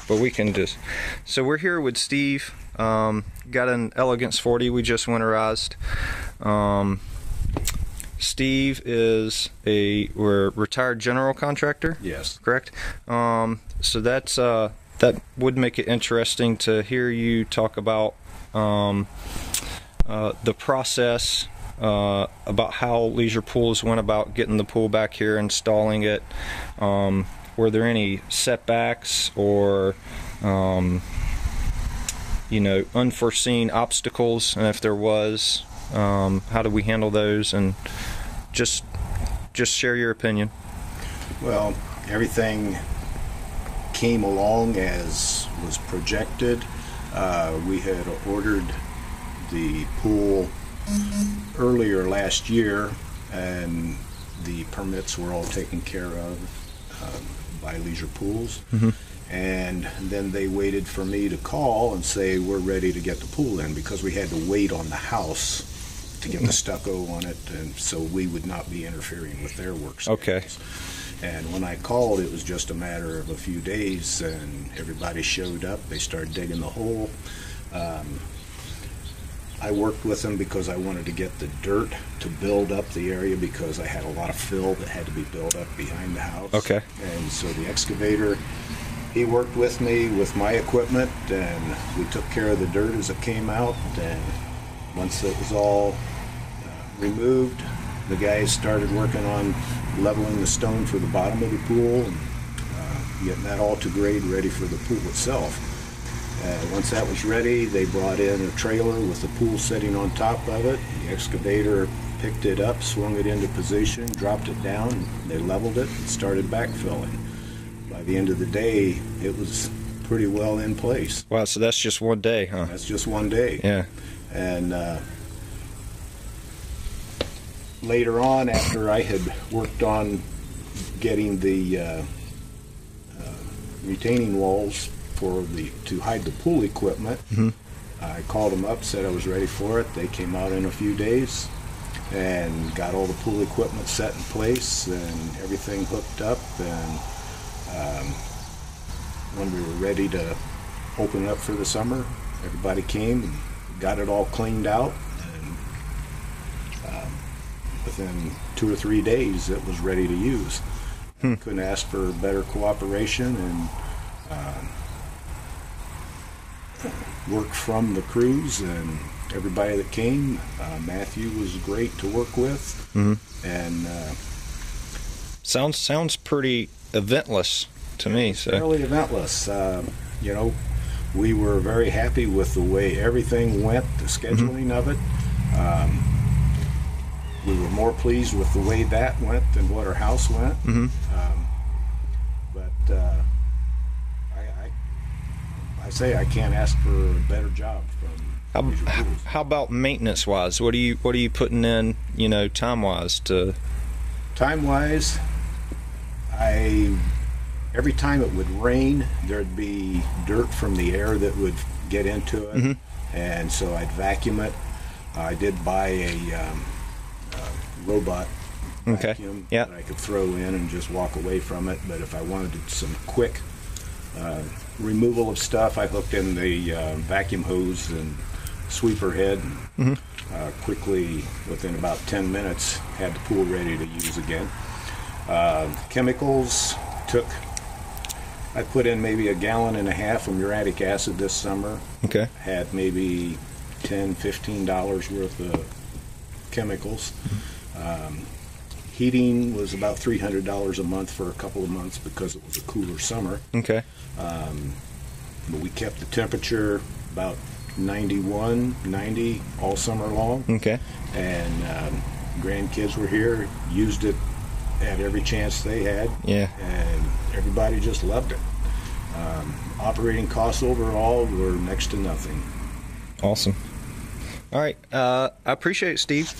but we can just. So we're here with Steve. Got an Elegance 40 we just winterized. Steve is we're a retired general contractor. Yes. Correct. So that's that would make it interesting to hear you talk about the process, about how Leisure Pools went about getting the pool back here, installing it. Were there any setbacks or unforeseen obstacles, and if there was, how do we handle those? And just share your opinion. Well, everything came along as was projected. We had ordered the pool earlier last year, and the permits were all taken care of by Leisure Pools. Mm-hmm. And then they waited for me to call and say we're ready to get the pool in, because we had to wait on the house to get the stucco on it, and so we would not be interfering with their work schedules. Okay. And when I called, it was just a matter of a few days, and everybody showed up. They started digging the hole. I worked with them because I wanted to get the dirt to build up the area, because I had a lot of fill that had to be built up behind the house. Okay. And so the excavator, he worked with me with my equipment, and we took care of the dirt as it came out. And once it was all removed, the guys started working on leveling the stone for the bottom of the pool and getting that all to grade, ready for the pool itself. Once that was ready, they brought in a trailer with the pool sitting on top of it. The excavator picked it up, swung it into position, dropped it down, they leveled it, and started backfilling. By the end of the day, it was pretty well in place. Wow, so that's just one day, huh? That's just one day. Yeah. And later on, after I had worked on getting the retaining walls to hide the pool equipment, mm-hmm. I called them up, said I was ready for it. They came out in a few days and got all the pool equipment set in place and everything hooked up. And when we were ready to open it up for the summer, everybody came and got it all cleaned out. And within 2 or 3 days, it was ready to use. Couldn't ask for better cooperation and work from the crews and everybody that came. Matthew was great to work with. Mm-hmm. And sounds pretty eventless to me. So fairly eventless. We were very happy with the way everything went, the scheduling of it. We were more pleased with the way that went than what our house went. Mm-hmm. I say I can't ask for a better job from Leisure Pools. How about maintenance wise? What are you putting in, time wise to? Time wise, every time it would rain, there'd be dirt from the air that would get into it, mm-hmm. and so I'd vacuum it. I did buy a robot vacuum that I could throw in and just walk away from it. But if I wanted some quick removal of stuff, I hooked in the vacuum hose and sweeper head. Mm-hmm. Quickly, within about 10 minutes, had the pool ready to use again. Chemicals I put in maybe 1.5 gallons of muriatic acid this summer. Okay. Had maybe $10-15 worth of chemicals. Heating was about $300 a month for a couple of months because it was a cooler summer. Okay. But we kept the temperature about 91, 90 all summer long. Okay. And grandkids were here, used it at every chance they had. Yeah. And everybody just loved it. Operating costs overall were next to nothing. Awesome. All right. I appreciate it, Steve.